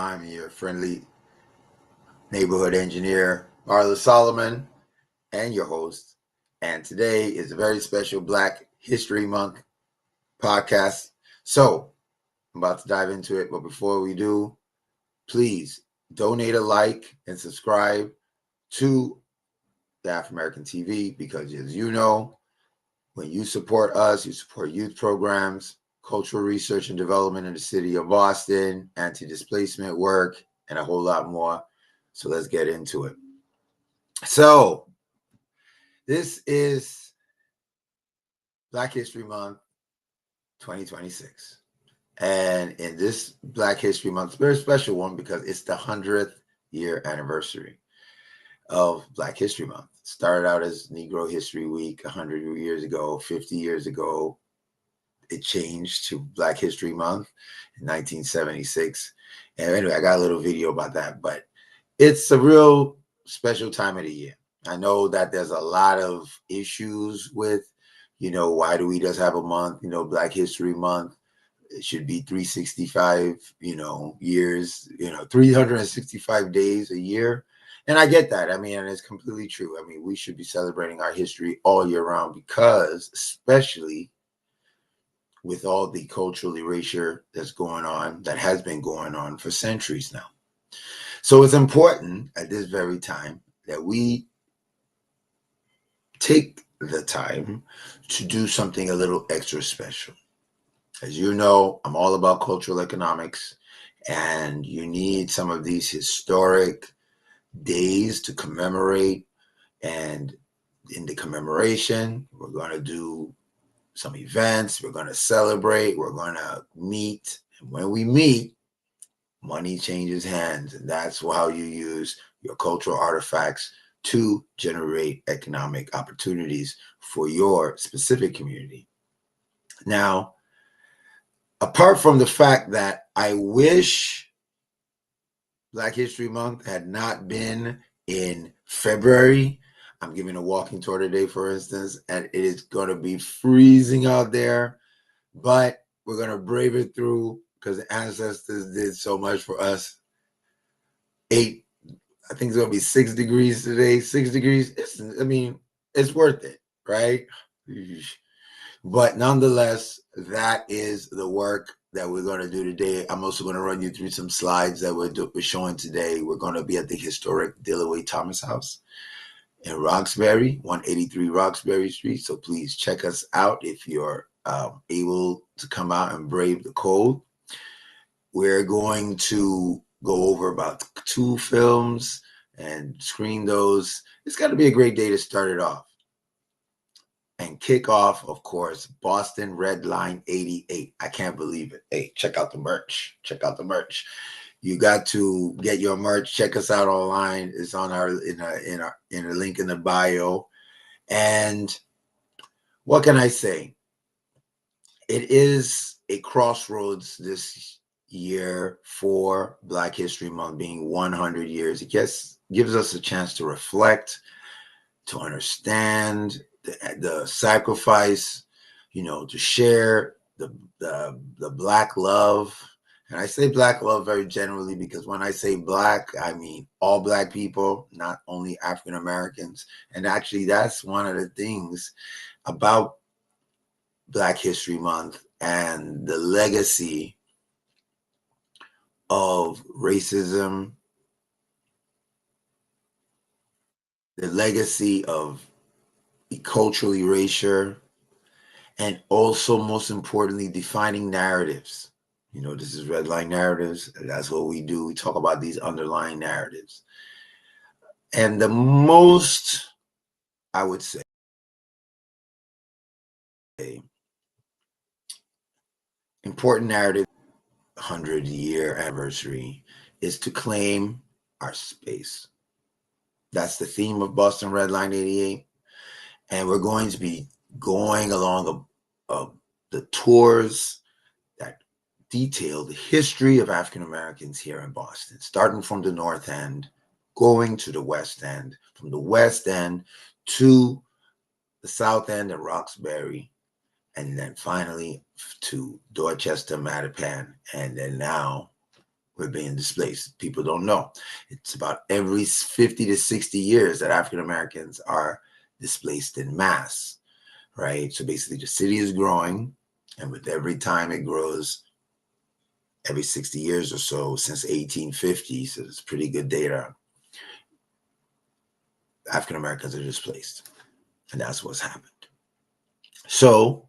I'm your friendly neighborhood engineer, Marla Solomon, and your host. And today is a very special Black History Month podcast. So I'm about to dive into it. But before we do, please donate a like and subscribe to the Afrimerican TV because, as you know, when you support us, you support youth programs, cultural research and development in the city of Boston, anti-displacement work, and a whole lot more. So let's get into it. So this is Black History Month 2026. And in this Black History Month, it's a very special one because it's the 100th year anniversary of Black History Month. It started out as Negro History Week 100 years ago, 50 years ago. It changed to Black History Month in 1976. And anyway, I got a little video about that, but it's a real special time of the year. I know that there's a lot of issues with, why do we just have a month, Black History Month? It should be 365, years, 365 days a year. And I get that. I mean, and it's completely true. I mean, we should be celebrating our history all year round because, especially with all the cultural erasure that's going on, that has been going on for centuries now. So it's important at this very time that we take the time to do something a little extra special. As you know, I'm all about cultural economics, and you need some of these historic days to commemorate. And in the commemoration, we're going to do some events, we're going to celebrate, we're going to meet. And when we meet, money changes hands, and that's how you use your cultural artifacts to generate economic opportunities for your specific community. Now, apart from the fact that I wish Black History Month had not been in February, I'm giving a walking tour today, for instance, and it is going to be freezing out there, but we're going to brave it through because the ancestors did so much for us. I think it's going to be 6 degrees today. 6 degrees. It's worth it, right? But nonetheless, that is the work that we're going to do today. I'm also going to run you through some slides that we're showing today. We're going to be at the historic Dillaway Thomas House in Roxbury, 183 Roxbury Street. So please check us out if you're able to come out and brave the cold. We're going to go over about 2 films and screen those. It's got to be a great day to start it off. And kick off, of course, Boston Red Line 88. I can't believe it. Hey, check out the merch. Check out the merch. You got to get your merch. Check us out online. It's on in a link in the bio. And what can I say? It is a crossroads this year for Black History Month being 100 years. It gives us a chance to reflect, to understand the sacrifice, to share the Black love. And I say Black love very generally because when I say Black, I mean all Black people, not only African Americans. And actually, that's one of the things about Black History Month and the legacy of racism, the legacy of cultural erasure, and also, most importantly, defining narratives. This is Red Line Narratives. That's what we do. We talk about these underlying narratives. And the most, I would say, important narrative, 100-year anniversary, is to claim our space. That's the theme of Boston Red Line 88. And we're going to be going along the tours that detail the history of African Americans here in Boston, starting from the North End, going to the West End, from the West End to the South End at Roxbury, and then finally to Dorchester, Mattapan, and then now we're being displaced. People don't know. It's about every 50 to 60 years that African Americans are displaced in mass, right? So basically the city is growing, and with every time it grows, every 60 years or so since 1850, so it's pretty good data, African Americans are displaced. And that's what's happened. So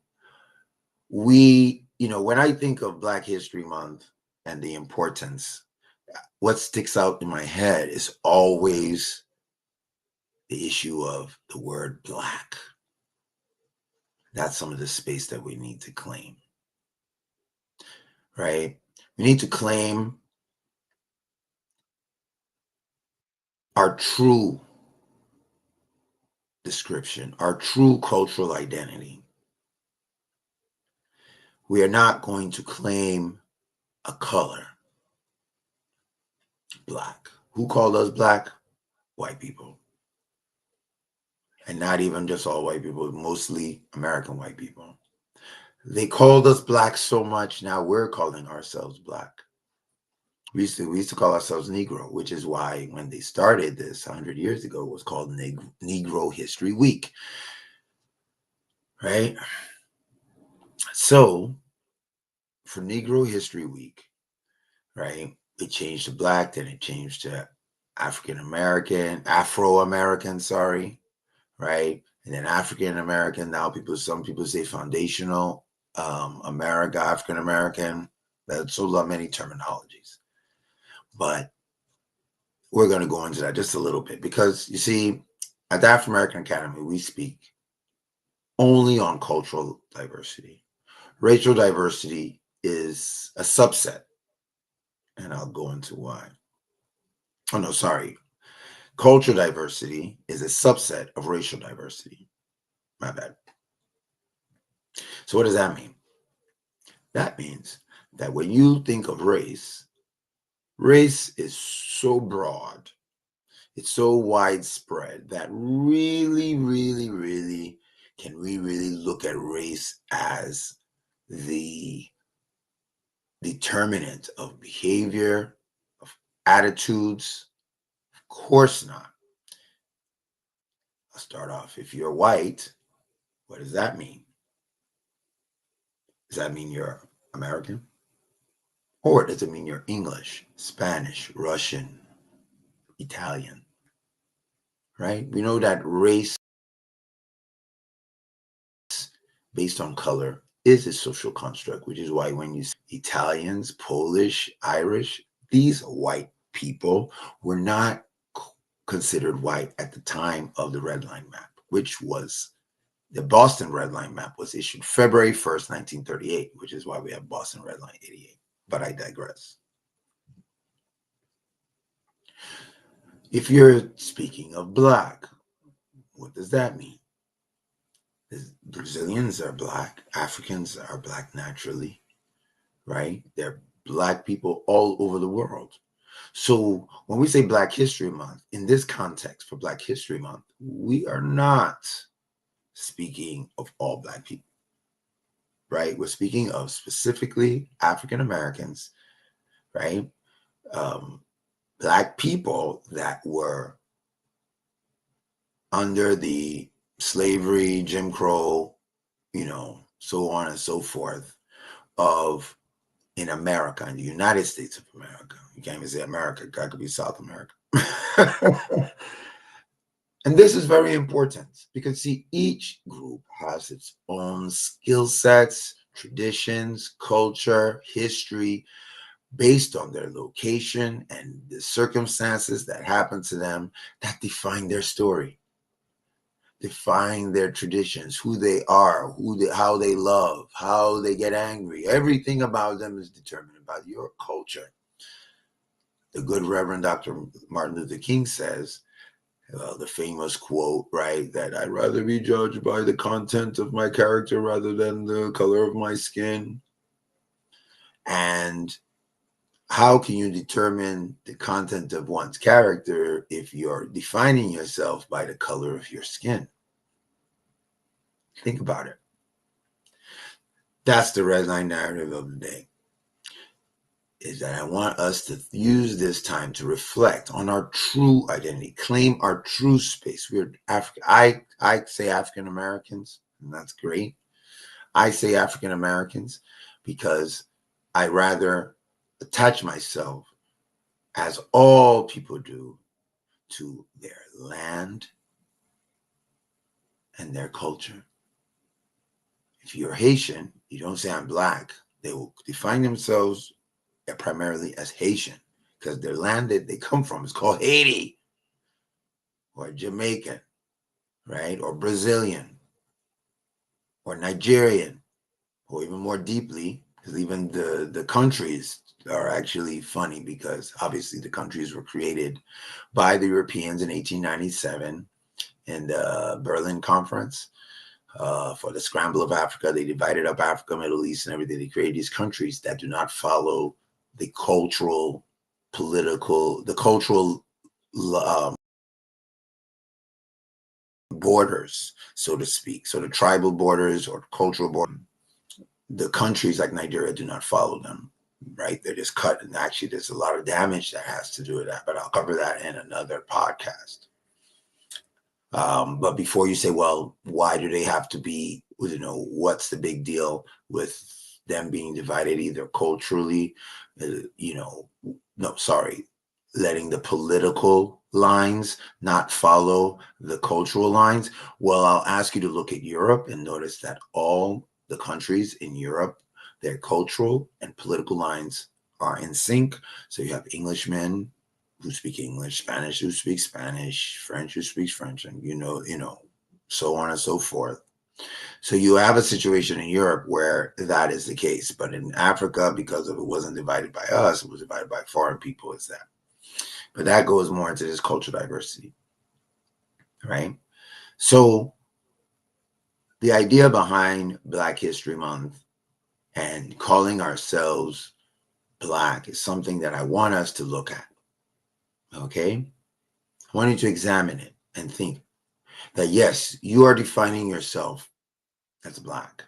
when I think of Black History Month and the importance, what sticks out in my head is always the issue of the word Black. That's some of the space that we need to claim, right? We need to claim our true description, our true cultural identity. We are not going to claim a color, Black. Who called us Black? White people. And not even just all white people, mostly American white people. They called us Black so much, now we're calling ourselves Black. We used to call ourselves Negro, which is why when they started this 100 years ago, it was called Negro History Week, right? So for Negro History Week, right, it changed to Black, then it changed to African American, Afro-American, sorry, right? And then African American. Now some people say foundational America, African American. That's so many terminologies. But we're going to go into that just a little bit because you see, at the Afrimerican Academy, we speak only on cultural diversity. Racial diversity is a subset, and I'll go into why. Oh, no, sorry. Cultural diversity is a subset of racial diversity. My bad. So what does that mean? That means that when you think of race, race is so broad, it's so widespread that really, really, really, can we really look at race as the determinant of behavior, of attitudes? Of course not. I'll start off. If you're white, what does that mean? Does that mean you're American? Or does it mean you're English, Spanish, Russian, Italian? Right? We know that race based on color is a social construct, which is why when you see Italians, Polish, Irish, these white people were not considered white at the time of the Red Line Map, which was the Boston Red Line Map was issued February 1st, 1938, which is why we have Boston Red Line 88. But I digress. If you're speaking of Black, what does that mean? Brazilians are Black, Africans are Black naturally, right? They're Black people all over the world. So when we say Black History Month, in this context for Black History Month, we are not speaking of all Black people, right? We're speaking of specifically African Americans, right? Black people that were under the slavery, Jim Crow, so on and so forth, of in America, in the United States of America. You can't even say America, God could be South America. And this is very important because, see, each group has its own skill sets, traditions, culture, history, based on their location and the circumstances that happen to them that define their story, define their traditions, who they are, how they love, how they get angry. Everything about them is determined by your culture. The good Reverend Dr. Martin Luther King says, the famous quote, right, that I'd rather be judged by the content of my character rather than the color of my skin. And how can you determine the content of one's character if you're defining yourself by the color of your skin? Think about it. That's the red line narrative of the day. is that I want us to use this time to reflect on our true identity, claim our true space. We're African. I say African Americans, and that's great. I say African Americans because I rather attach myself, as all people do, to their land and their culture. If you're Haitian, you don't say I'm Black. They will define themselves primarily as Haitian because their land that they come from is called Haiti, or Jamaican, right? Or Brazilian, or Nigerian, or even more deeply, because even the countries are actually funny, because obviously the countries were created by the Europeans in 1897 in the Berlin Conference. For the scramble of Africa, they divided up Africa, Middle East, and everything. They created these countries that do not follow the cultural, borders, so to speak. So the tribal borders or cultural borders, the countries like Nigeria do not follow them, right? They're just cut. And actually, there's a lot of damage that has to do with that, but I'll cover that in another podcast. But before you say, well, why do they have to be, what's the big deal with them being divided either culturally, letting the political lines not follow the cultural lines? Well, I'll ask you to look at Europe and notice that all the countries in Europe, their cultural and political lines are in sync. So you have Englishmen who speak English, Spanish who speak Spanish, French who speaks French, and so on and so forth. So you have a situation in Europe where that is the case, but in Africa, because of it wasn't divided by us, it was divided by foreign people. Is that? But that goes more into this cultural diversity, right? So the idea behind Black History Month and calling ourselves Black is something that I want us to look at. Okay? I want you to examine it and think that, yes, you are defining yourself as Black.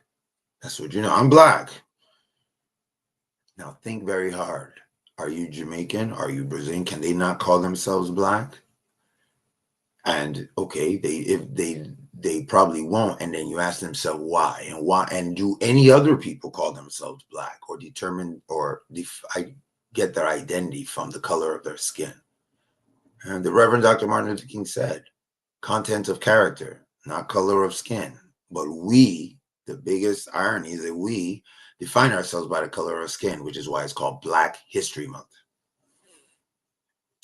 That's what you know. I'm Black. Now think very hard. Are you Jamaican? Are you Brazilian? Can they not call themselves Black? And okay, they probably won't. And then you ask themselves why, and do any other people call themselves Black or determine or get their identity from the color of their skin? And the Reverend Dr. Martin Luther King said, content of character, not color of skin. But we, the biggest irony is that we define ourselves by the color of skin, which is why it's called Black History Month.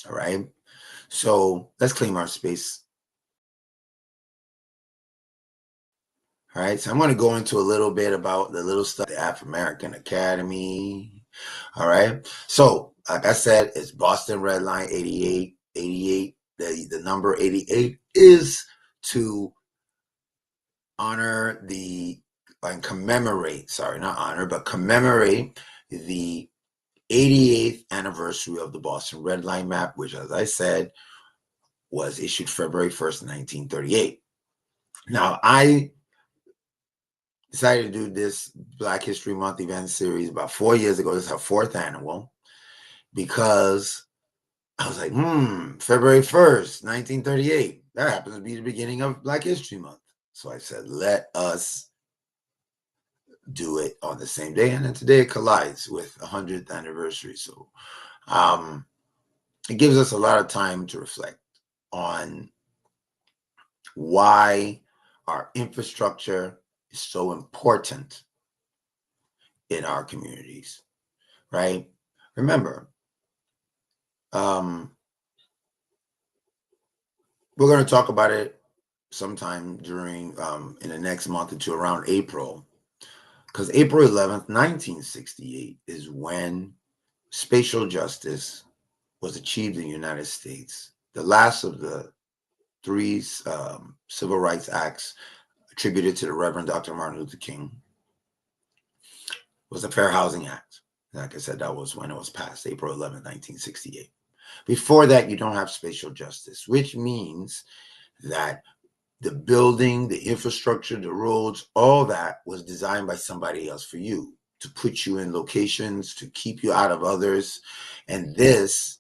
All right. So let's claim our space. All right. So I'm going to go into a little bit about the little stuff, the Afrimerican Academy. All right. So like I said, it's Boston Red Line 88. 88. The number 88 is to honor and commemorate, commemorate the 88th anniversary of the Boston Red Line map, which, as I said, was issued February 1st, 1938. Now, I decided to do this Black History Month event series about 4 years ago. This is our fourth annual, because I was like, February 1st, 1938. That happens to be the beginning of Black History Month. So I said, let us do it on the same day. And then today it collides with the 100th anniversary. So it gives us a lot of time to reflect on why our infrastructure is so important in our communities, right? Remember, we're going to talk about it sometime during in the next month or two, around April, because April 11th, 1968 is when spatial justice was achieved in the United States. The last of the three civil rights acts attributed to the Reverend Dr. Martin Luther King was the Fair Housing Act. Like I said, that was when it was passed, April 11th, 1968. Before that, you don't have spatial justice, which means that the building, the infrastructure, the roads, all that was designed by somebody else for you. to put you in locations, to keep you out of others. And this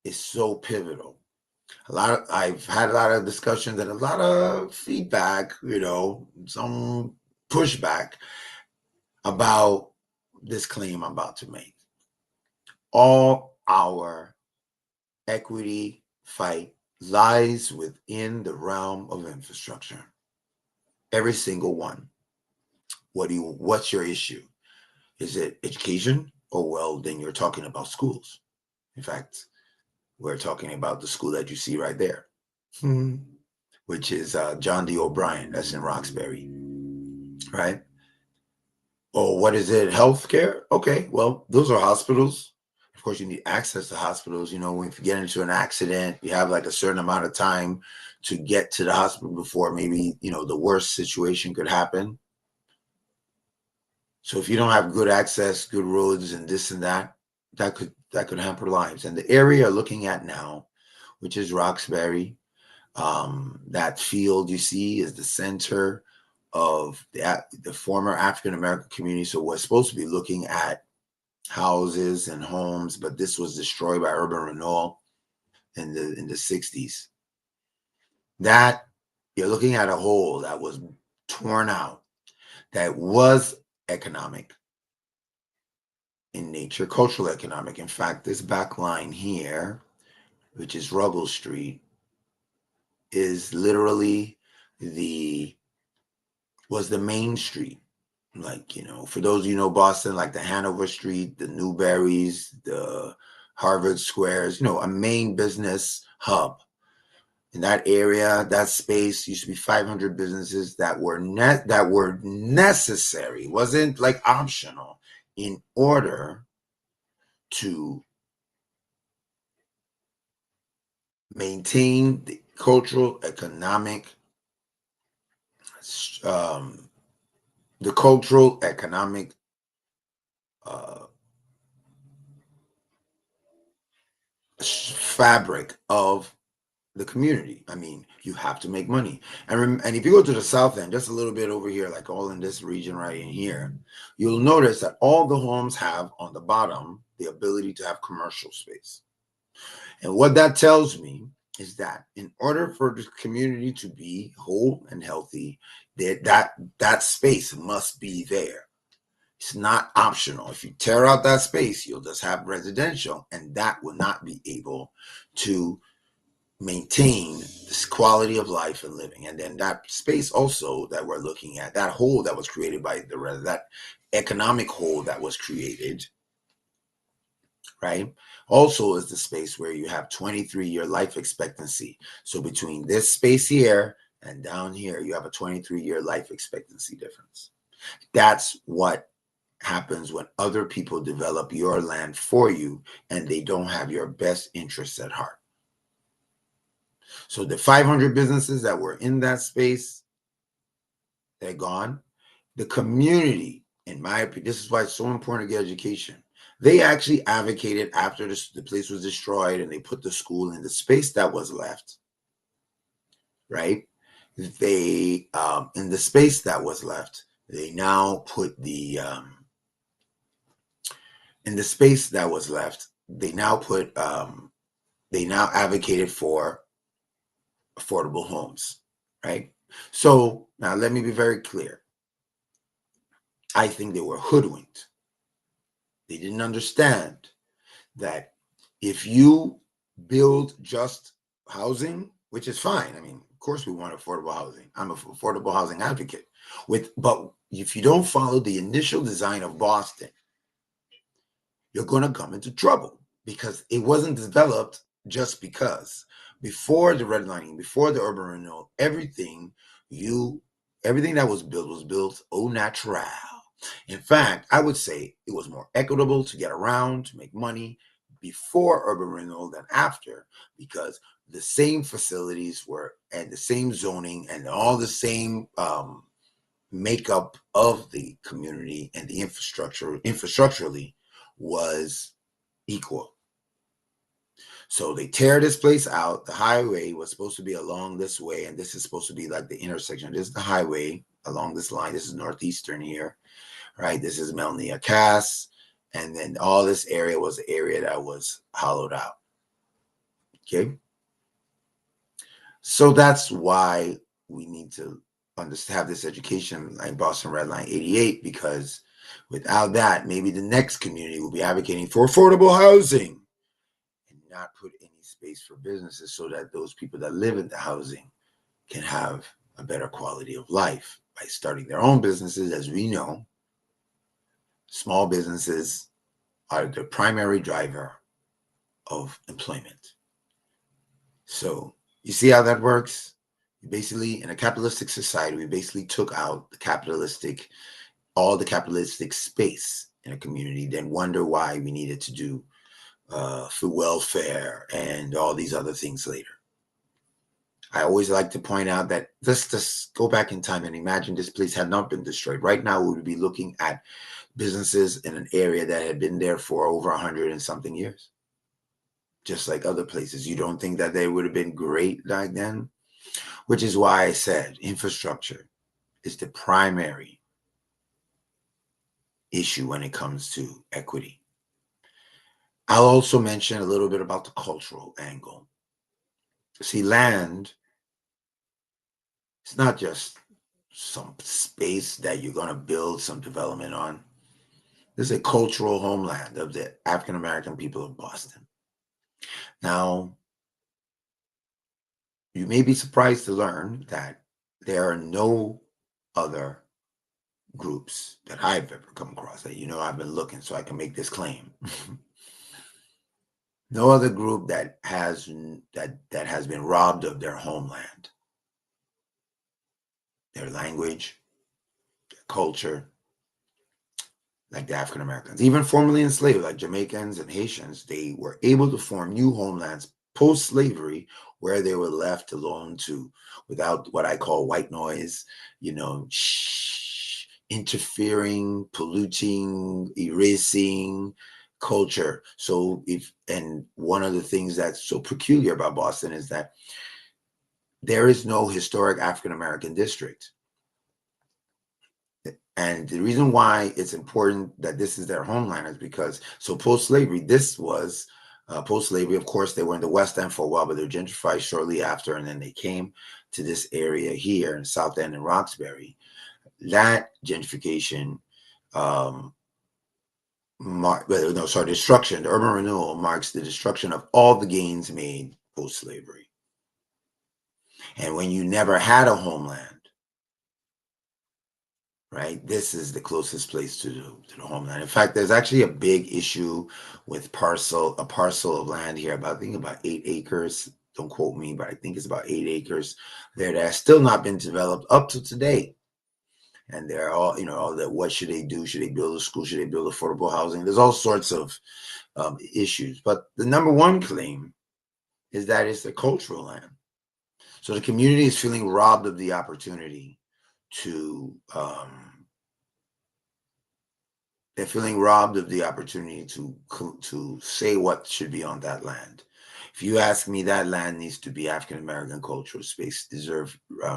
is so pivotal. I've had a lot of discussions and a lot of feedback, some pushback about this claim I'm about to make. All our equity fight lies within the realm of infrastructure. Every single one. What's your issue? Is it education? Oh, well, then you're talking about schools. In fact, we're talking about the school that you see right there, which is John D. O'Brien. That's in Roxbury, right? Oh, what is it? Healthcare? Okay, well, those are hospitals. Of course, you need access to hospitals. When you get into an accident, you have like a certain amount of time to get to the hospital before maybe, the worst situation could happen. So if you don't have good access, good roads and this and that, that could hamper lives. And the area you're looking at now, which is Roxbury, that field you see is the center of the former African American community. So we're supposed to be looking at houses and homes, but this was destroyed by urban renewal in the 60s. That you're looking at a hole that was torn out, that was economic in nature, cultural economic. In fact, this back line here, which is Ruggles Street, is literally was the main street. Like, for those Boston, like the Hanover Street, the Newberries, the Harvard Squares, a main business hub. In that area, that space used to be 500 businesses that were necessary. It wasn't like optional in order to maintain the cultural, economic, fabric of the community. I mean, you have to make money. And if you go to the south end, just a little bit over here, like all in this region right in here, you'll notice that all the homes have on the bottom the ability to have commercial space. And what that tells me is that in order for the community to be whole and healthy, that space must be there. It's not optional. If you tear out that space, you'll just have residential, and that will not be able to maintain this quality of life and living. And then that space also that we're looking at, that hole that was created by that economic hole that was created, right, also is the space where you have 23-year life expectancy. So between this space here and down here, you have a 23-year life expectancy difference. That's what happens when other people develop your land for you and they don't have your best interests at heart. So the 500 businesses that were in that space, they're gone. The community, in my opinion, this is why it's so important to get education. They actually advocated after the place was destroyed and they put the school in the space that was left, right? They, in the space that was left, they now put in the space that was left, they now advocated for affordable homes, right? So now let me be very clear. I think they were hoodwinked. They didn't understand that if you build just housing, which is fine. I mean, of course we want affordable housing. I'm an affordable housing advocate. But if you don't follow the initial design of Boston, you're going to come into trouble because it wasn't developed just because. Before the redlining, before the urban renewal, everything that was built au naturel. In fact, I would say it was more equitable to get around, to make money before urban renewal than after, because the same facilities were and the same zoning and all the same makeup of the community and the infrastructurally was equal. So they tear this place out. The highway was supposed to be along this way, and this is supposed to be like the intersection. This is the highway along this line. This is Northeastern here, right? This is Melnia Cass. And then all this area was the area that was hollowed out. Okay. So that's why we need to have this education like Boston Red Line 88, because without that, maybe the next community will be advocating for affordable housing and not put any space for businesses so that those people that live in the housing can have a better quality of life by starting their own businesses. As we know, small businesses are the primary driver of employment. So you see how that works? Basically, in a capitalistic society, we basically took out all the capitalistic space in a community, then wonder why we needed to do food welfare and all these other things later. I always like to point out that let's just go back in time and imagine this place had not been destroyed. Right now, we would be looking at businesses in an area that had been there for over 100 and something years. Just like other places. You don't think that they would have been great back then? Which is why I said infrastructure is the primary issue when it comes to equity. I'll also mention a little bit about the cultural angle. See, land, it's not just some space that you're going to build some development on. This is a cultural homeland of the African American people of Boston. Now, you may be surprised to learn that there are no other groups that I've ever come across that, I've been looking so I can make this claim. No other group that has been robbed of their homeland, their language, their culture, like the African Americans. Even formerly enslaved, like Jamaicans and Haitians, they were able to form new homelands post-slavery where they were left alone without what I call white noise, interfering, polluting, erasing culture. So and one of the things that's so peculiar about Boston is that there is no historic African American district. And the reason why it's important that this is their homeland is because, post-slavery, post-slavery, of course, they were in the West End for a while, but they were gentrified shortly after, and then they came to this area here in South End and Roxbury. That gentrification, destruction, the urban renewal marks the destruction of all the gains made post-slavery. And when you never had a homeland, right, this is the closest place to the homeland. In fact, there's actually a big issue with a parcel of land here, I think about 8 acres. Don't quote me, but I think it's about 8 acres there that has still not been developed up to today. And they're all, all that. What should they do? Should they build a school? Should they build affordable housing? There's all sorts of issues. But the number one claim is that it's the cultural land. So the community is feeling robbed of the opportunity to say what should be on that land. If you ask me, that land needs to be African American cultural space,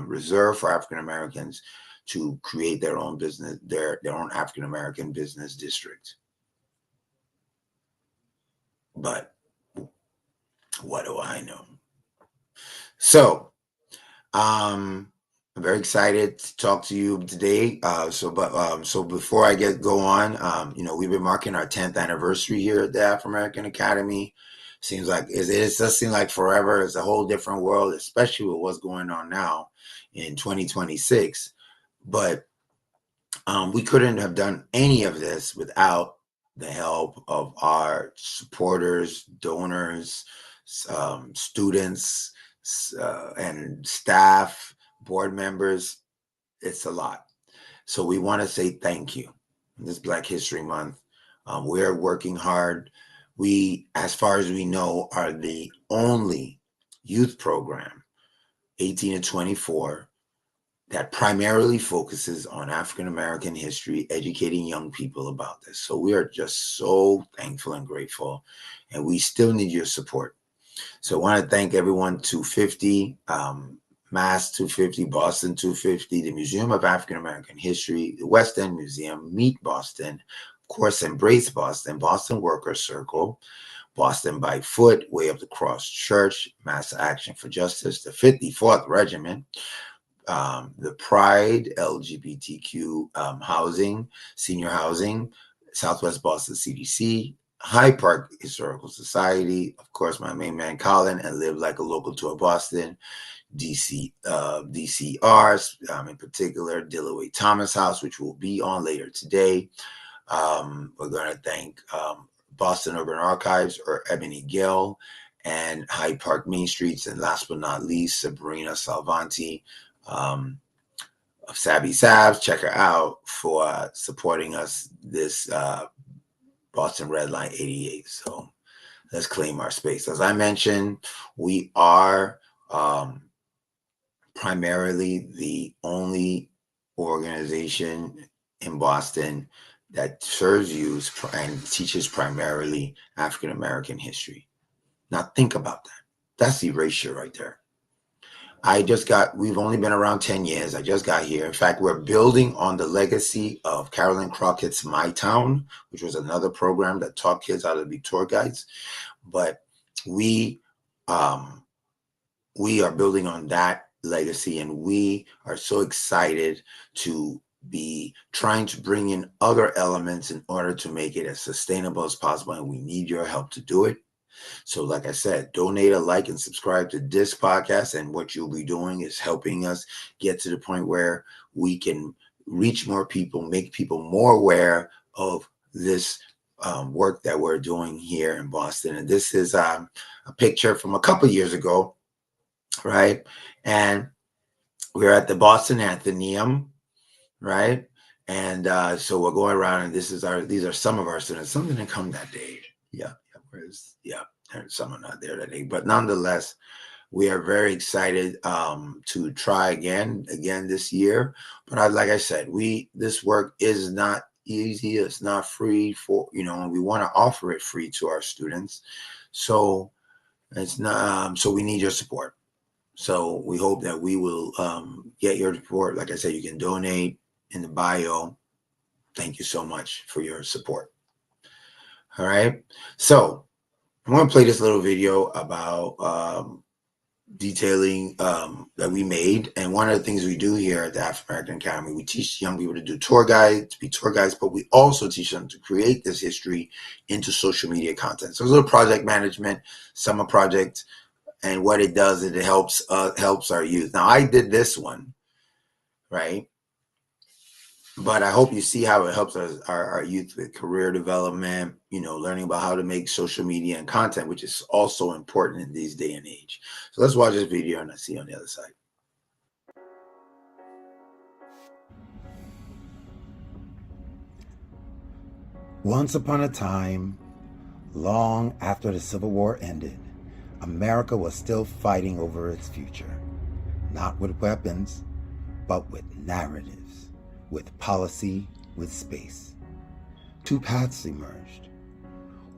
reserved for African Americans to create their own business, their own African American business district. But what do I know? So, I'm very excited to talk to you today. So before I go on, we've been marking our 10th anniversary here at the Afrimerican Academy. Seems like it does seem like forever. It's a whole different world, especially with what's going on now in 2026. But we couldn't have done any of this without the help of our supporters, donors, students, and staff, board members. It's a lot. So we want to say thank you. This Black History Month, we're working hard. We, as far as we know, are the only youth program, 18 to 24, that primarily focuses on African American history, educating young people about this. So we are just so thankful and grateful, and we still need your support. So I want to thank everyone, 250, Mass 250, Boston 250, the Museum of African American History, the West End Museum, Meet Boston, of course, Embrace Boston, Boston Workers Circle, Boston by Foot, Way of the Cross Church, Mass Action for Justice, the 54th Regiment, the Pride, LGBTQ housing, senior housing, Southwest Boston CDC, Hyde Park Historical Society, of course, my main man Colin, and Live Like a Local Tour Boston, DCRs, in particular, Dillaway Thomas House, which will be on later today. We're going to thank Boston Urban Archives, or Ebony Gill, and Hyde Park Main Streets, and last but not least, Sabrina Salvanti of Sabby Sabs. Check her out for supporting us this Boston Red Line 88. So let's claim our space. As I mentioned, we are primarily the only organization in Boston that serves youth and teaches primarily African American history. Now think about that. That's erasure right there. We've only been around 10 years. I just got here. In fact, we're building on the legacy of Carolyn Crockett's My Town, which was another program that taught kids how to be tour guides. But we are building on that legacy, and we are so excited to be trying to bring in other elements in order to make it as sustainable as possible, and we need your help to do it. So like I said, donate, a like, and subscribe to this podcast, and what you'll be doing is helping us get to the point where we can reach more people, make people more aware of this work that we're doing here in Boston. And this is a picture from a couple years ago, right? And we're at the Boston Athenaeum, right? And so we're going around, and these are some of our students. Some didn't come that day. Some are not there that day, but nonetheless, we are very excited to try again this year. But like I said, this work is not easy. It's not free and we want to offer it free to our students. So it's not. So we need your support. So we hope that we will get your support. Like I said, you can donate in the bio. Thank you so much for your support. All right. So I'm going to play this little video about detailing that we made. And one of the things we do here at the Afrimerican Academy, we teach young people to be tour guides, but we also teach them to create this history into social media content. So it's a little project management, summer project. And what it does is it helps our youth. Now, I did this one, right? But I hope you see how it helps our youth with career development, learning about how to make social media and content, which is also important in this day and age. So let's watch this video, and I'll see you on the other side. Once upon a time, long after the Civil War ended, America was still fighting over its future, not with weapons, but with narratives, with policy, with space. Two paths emerged,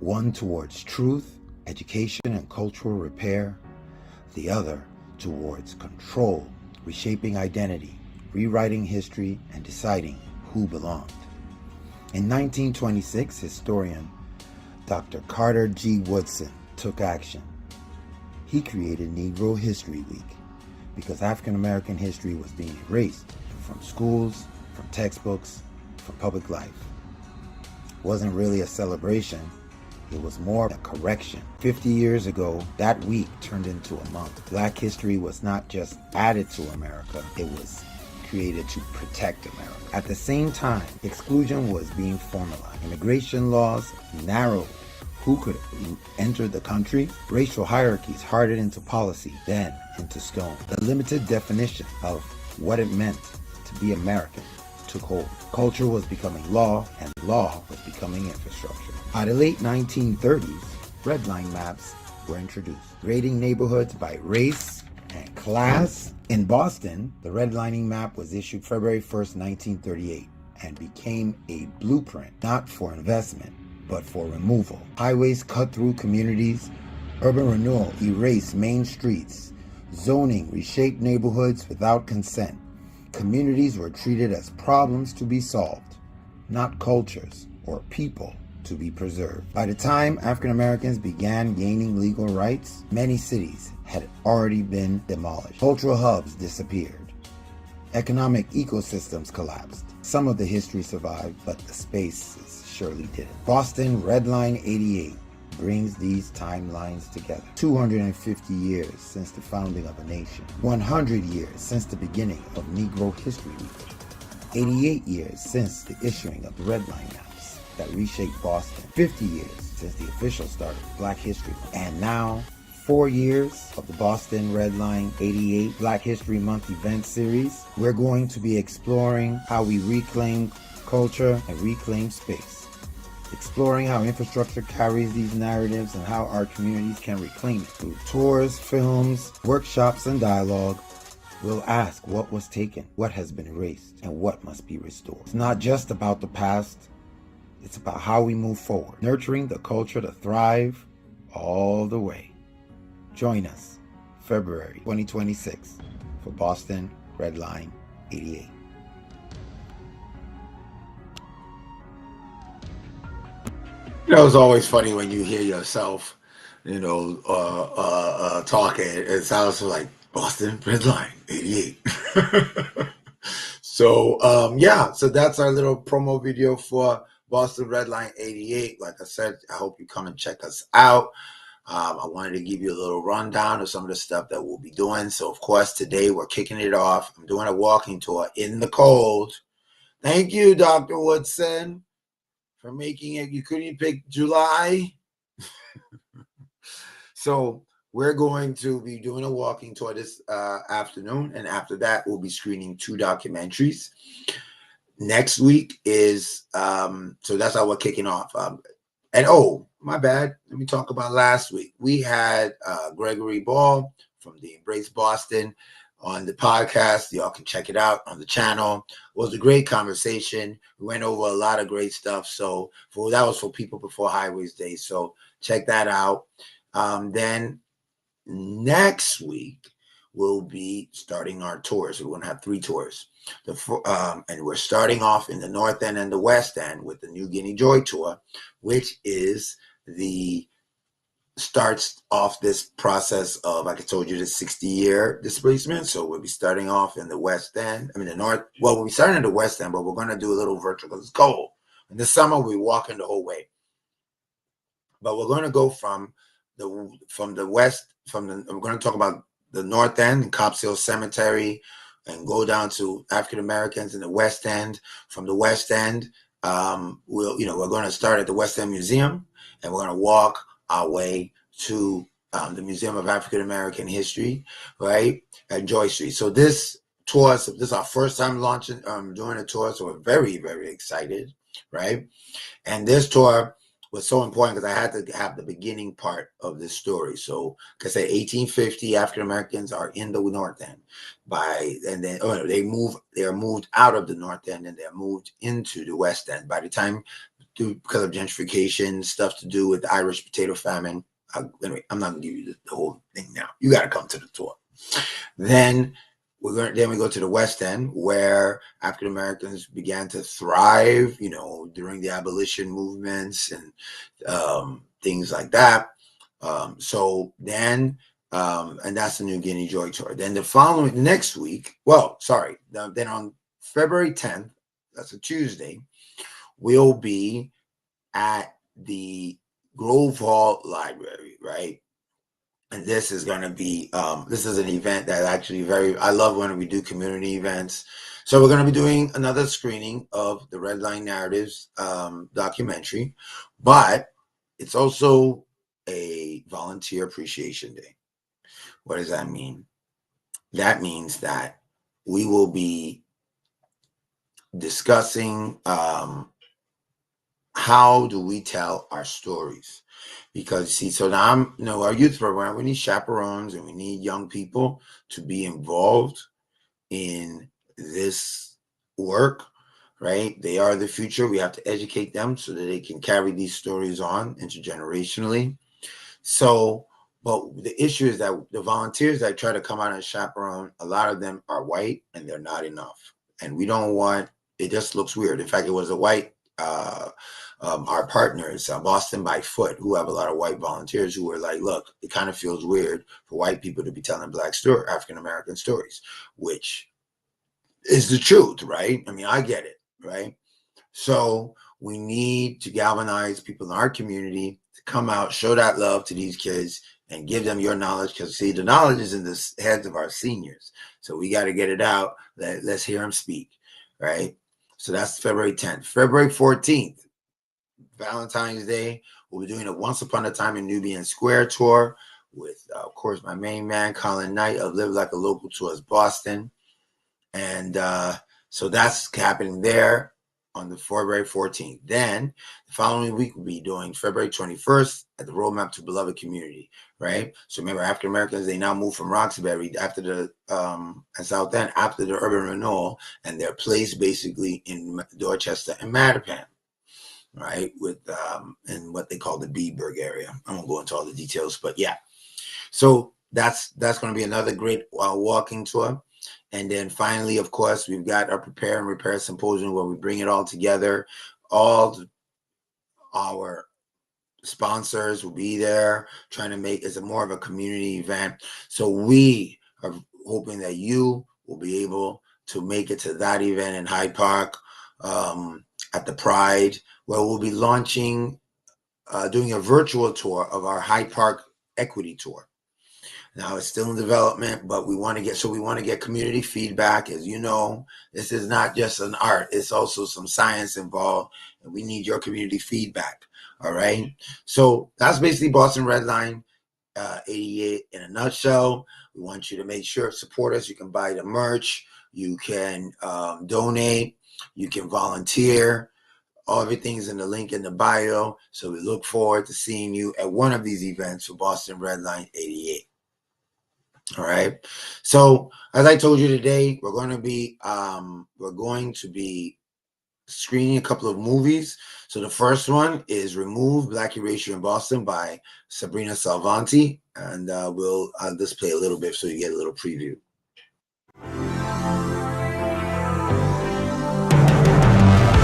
one towards truth, education, and cultural repair, the other towards control, reshaping identity, rewriting history, and deciding who belonged. In 1926, historian Dr. Carter G. Woodson took action. He created Negro History Week because African American history was being erased from schools, from textbooks, from public life. It wasn't really a celebration, it was more a correction. 50 years ago, that week turned into a month. Black history was not just added to America, it was created to protect America. At the same time, exclusion was being formalized. Immigration laws narrowed who could enter the country. Racial hierarchies hardened into policy, then into stone. The limited definition of what it meant to be American took hold. Culture was becoming law, and law was becoming infrastructure. By the late 1930s, red line maps were introduced, grading neighborhoods by race and class. In Boston, the redlining map was issued February 1st, 1938, and became a blueprint, not for investment, but for removal. Highways cut through communities. Urban renewal erased main streets. Zoning reshaped neighborhoods without consent. Communities were treated as problems to be solved, not cultures or people to be preserved. By the time African Americans began gaining legal rights, many cities had already been demolished. Cultural hubs disappeared. Economic ecosystems collapsed. Some of the history survived, but the spaces surely didn't. Boston Red Line 88 brings these timelines together. 250 years since the founding of a nation. 100 years since the beginning of Negro History Week. 88 years since the issuing of the Red Line maps that reshaped Boston. 50 years since the official start of Black History Month. And now, 4 years of the Boston Red Line 88 Black History Month event series. We're going to be exploring how we reclaim culture and reclaim space. Exploring how infrastructure carries these narratives and how our communities can reclaim it. Through tours, films, workshops, and dialogue, we'll ask what was taken, what has been erased, and what must be restored. It's not just about the past, it's about how we move forward, nurturing the culture to thrive all the way. Join us February 2026 for Boston Red Line 88. It's always funny when you hear yourself, talking. It sounds like Boston Red Line 88. So that's our little promo video for Boston Red Line 88. Like I said, I hope you come and check us out. I wanted to give you a little rundown of some of the stuff that we'll be doing. So, of course, today we're kicking it off. I'm doing a walking tour in the cold. Thank you, Dr. Woodson, for making it. You couldn't pick July. So we're going to be doing a walking tour this afternoon. And after that, we'll be screening 2 documentaries. Next week is, so that's how we're kicking off. And oh, my bad. Let me talk about last week. We had Gregory Ball from the Embrace Boston on the podcast. Y'all can check it out on the channel. It was a great conversation. We went over a lot of great stuff. So that was for People Before Highways Day. So check that out. Then next week we'll be starting our tours. We're going to have 3 tours. And we're starting off in the North End and the West End with the New Guinea Joy Tour, which is starts off this process of, like I told you, the 60-year displacement. So we'll be starting off in the West End. The North. Well, we'll be starting in the West End, but we're going to do a little virtual because it's cold. In the summer, we'll be walking the whole way. But we're going to go from the West. We're going to talk about the North End and Cops Hill Cemetery, and go down to African Americans in the West End. From the West End, we're going to start at the West End Museum, and we're going to walk our way to the Museum of African American History, right, at Joy Street. So this tour, this is our first time launching, doing a tour, so we're very, very excited, right? And this tour was so important because I had to have the beginning part of this story. So, like I said, 1850, African Americans are in the North End. They're moved out of the North End and they're moved into the West End. By the time, because of gentrification, stuff to do with the Irish potato famine. Anyway, I'm not gonna give you the whole thing now. You got to come to the tour. Then we go to the West End, where African Americans began to thrive, during the abolition movements and things like that. And that's the New Guinea Joy Tour. Then next week, then on February 10th, that's a Tuesday, we'll be at the Grove Hall Library, right? And this is going to be, this is an event that actually I love when we do community events. So we're going to be doing another screening of the Red Line Narratives documentary, but it's also a Volunteer Appreciation Day. What does that mean? That means that we will be discussing how do we tell our stories? Because so now our youth program, we need chaperones and we need young people to be involved in this work, right? They are the future. We have to educate them so that they can carry these stories on intergenerationally. So But the issue is that the volunteers that try to come out and chaperone, a lot of them are white and they're not enough. And we don't want, it just looks weird. In fact, it was a white, our partners, Boston by Foot, who have a lot of white volunteers who were like, look, it kind of feels weird for white people to be telling Black story, African-American stories, which is the truth, right? I mean, I get it, right? So we need to galvanize people in our community to come out, show that love to these kids, and give them your knowledge. Because see, the knowledge is in the heads of our seniors. So we got to get it out. Let's hear them speak, right? So that's February 10th. February 14th, Valentine's Day, we'll be doing a Once Upon a Time in Nubian Square tour with, of course, my main man, Colin Knight of Live Like a Local Tours Boston. And so that's happening there on the February 14th. Then the following week we'll be doing February 21st at the Roadmap to Beloved Community, right? So remember, African Americans, they now move from Roxbury after the and South End after the urban renewal, and they're placed basically in Dorchester and Mattapan, right? With in what they call the Beeburg area. I won't go into all the details, but yeah. So that's going to be another great walking tour. And then finally, of course, we've got our Prepare and Repair Symposium where we bring it all together. All our sponsors will be there, trying to make it more of a community event. So we are hoping that you will be able to make it to that event in Hyde Park at the Pride, where we'll be launching, doing a virtual tour of our Hyde Park Equity Tour. Now it's still in development, but we want to get community feedback. As you know, this is not just an art, it's also some science involved, and we need your community feedback. All right. So that's basically Boston Red Line 88 in a nutshell. We want you to make sure support us. You can buy the merch, you can donate, you can volunteer. Everything's in the link in the bio. So we look forward to seeing you at one of these events for Boston Red Line 88. All right. So as I told you today, we're going to be screening a couple of movies. So the first one is Remove Black Erasure in Boston by Sabrina Salvanti. And I'll just play a little bit so you get a little preview.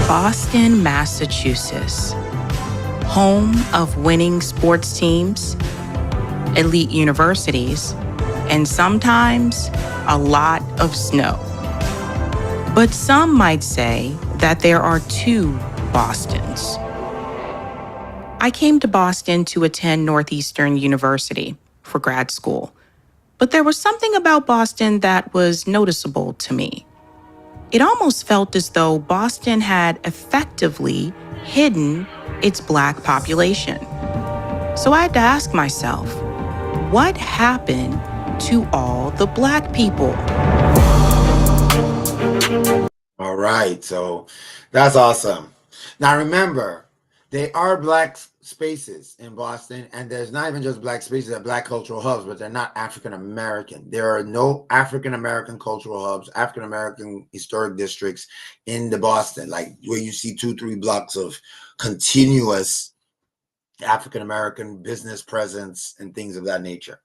Boston, Massachusetts, home of winning sports teams, elite universities, and sometimes a lot of snow. But some might say that there are two Bostons. I came to Boston to attend Northeastern University for grad school, but there was something about Boston that was noticeable to me. It almost felt as though Boston had effectively hidden its Black population. So I had to ask myself, what happened to all the Black people? All right, so that's awesome. Now remember, they are Black spaces in Boston, and there's not even just Black spaces at Black cultural hubs, but they're not African American. There are no African American cultural hubs, African American historic districts in the Boston, like where you see 2-3 blocks of continuous African American business presence and things of that nature.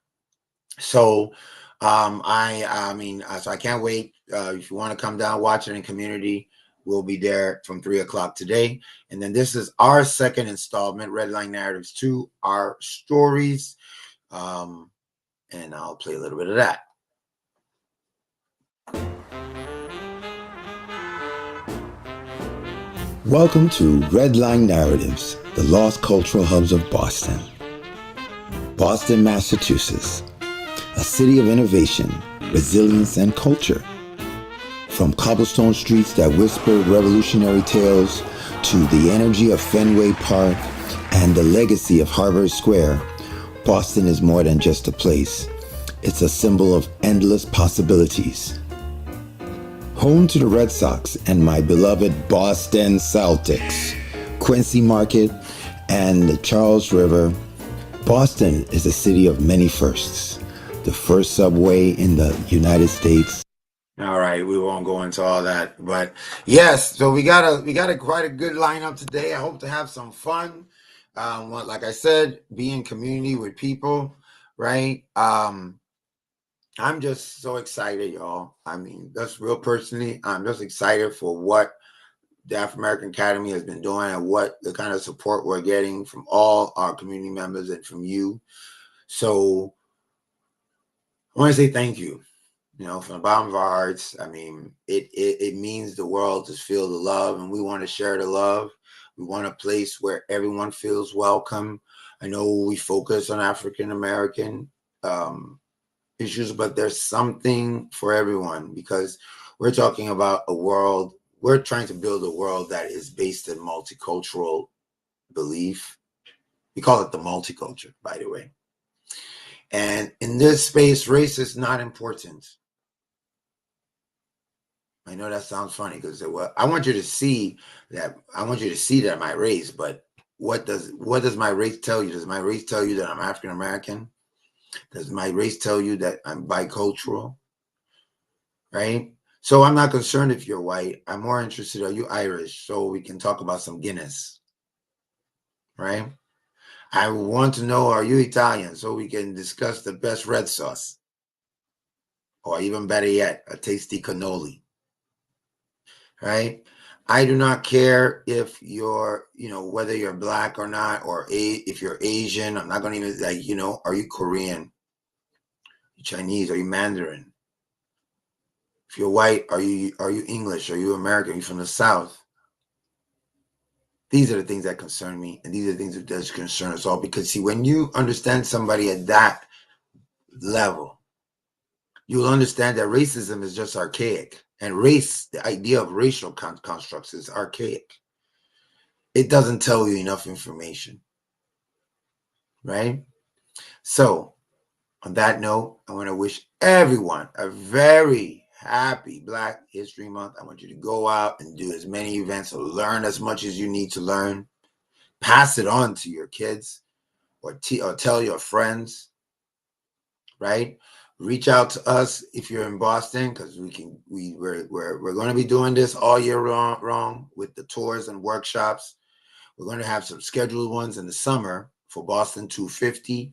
So so I can't wait. If you want to come down, watch it in community, we'll be there from 3:00 today. And then this is our second installment, Red Line Narratives 2, Our Stories. And I'll play a little bit of that. Welcome to Red Line Narratives, the Lost Cultural Hubs of Boston. Boston, Massachusetts, a city of innovation, resilience, and culture. From cobblestone streets that whisper revolutionary tales to the energy of Fenway Park and the legacy of Harvard Square, Boston is more than just a place. It's a symbol of endless possibilities. Home to the Red Sox and my beloved Boston Celtics, Quincy Market, and the Charles River, Boston is a city of many firsts. The first subway in the United States. All right, we won't go into all that, but yes, so we got a quite a good lineup today. I hope to have some fun. Like I said, be in community with people. right? I'm just so excited, y'all. I mean, that's real personally. I'm just excited for what the Afrimerican Academy has been doing and what the kind of support we're getting from all our community members and from you. So I want to say thank you. From the bottom of our hearts. I mean, it means the world to feel the love, and we want to share the love. We want a place where everyone feels welcome. I know we focus on African American issues, but there's something for everyone because we're talking about a world. We're trying to build a world that is based in multicultural belief. We call it the multiculture, by the way. And in this space, race is not important. I know that sounds funny because I want you to see that. I want you to see that my race, but what does my race tell you? Does my race tell you that I'm African American? Does my race tell you that I'm bicultural? Right? So I'm not concerned if you're white. I'm more interested, are you Irish? So we can talk about some Guinness. Right? I want to know, are you Italian? So we can discuss the best red sauce. Or even better yet, a tasty cannoli. Right? I do not care if you're, whether you're black or not, or if you're Asian. I'm not going to even are you Korean? Are you Chinese? Are you Mandarin? If you're white, are you English? Are you American? Are you from the South? These are the things that concern me, and these are the things that does concern us all. Because see, when you understand somebody at that level, you'll understand that racism is just archaic. And race, the idea of racial constructs is archaic. It doesn't tell you enough information, right? So, on that note, I want to wish everyone a very happy Black History Month. I want you to go out and do as many events, or learn as much as you need to learn. Pass it on to your kids, or tell your friends, right? Reach out to us if you're in Boston, because we're going to be doing this all year long with the tours and workshops. We're going to have some scheduled ones in the summer for Boston 250.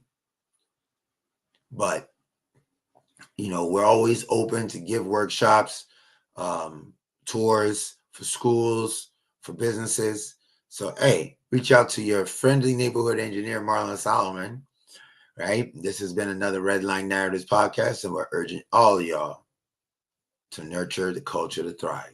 But, we're always open to give workshops, tours for schools, for businesses. So, hey, reach out to your friendly neighborhood engineer, Marlon Solomon, right? This has been another Red Line Narratives podcast, and we're urging all of y'all to nurture the culture to thrive.